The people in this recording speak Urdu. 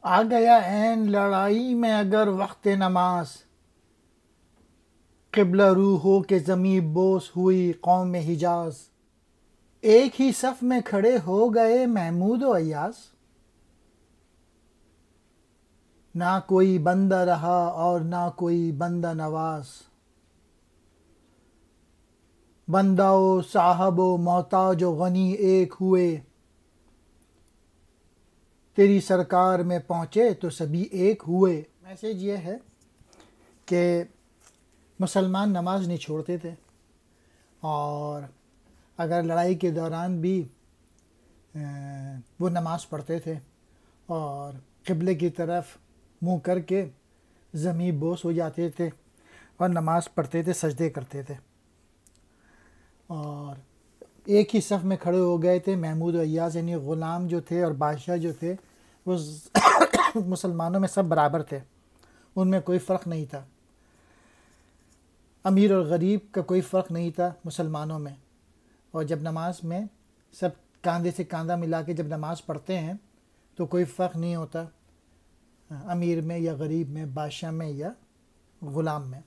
آ گیا عین لڑائی میں اگر وقت نماز، قبلہ رو ہو کے زمیں بوس ہوئی قوم حجاز۔ ایک ہی صف میں کھڑے ہو گئے محمود و ایاز، نہ کوئی بندہ رہا اور نہ کوئی بندہ نواز۔ بندہ و صاحب و محتاج و غنی ایک ہوئے، تیری سرکار میں پہنچے تو سبھی ایک ہوئے۔ میسیج یہ ہے کہ مسلمان نماز نہیں چھوڑتے تھے، اور اگر لڑائی کے دوران بھی وہ نماز پڑھتے تھے اور قبلے کی طرف منہ کر کے زمیں بوس ہو جاتے تھے اور نماز پڑھتے تھے، سجدے کرتے تھے، اور ایک ہی صف میں کھڑے ہو گئے تھے محمود و ایاز، یعنی غلام جو تھے اور بادشاہ جو تھے وہ مسلمانوں میں سب برابر تھے، ان میں کوئی فرق نہیں تھا، امیر اور غریب کا کوئی فرق نہیں تھا مسلمانوں میں۔ اور جب نماز میں سب کاندھے سے کاندھا ملا کے جب نماز پڑھتے ہیں تو کوئی فرق نہیں ہوتا امیر میں یا غریب میں، بادشاہ میں یا غلام میں۔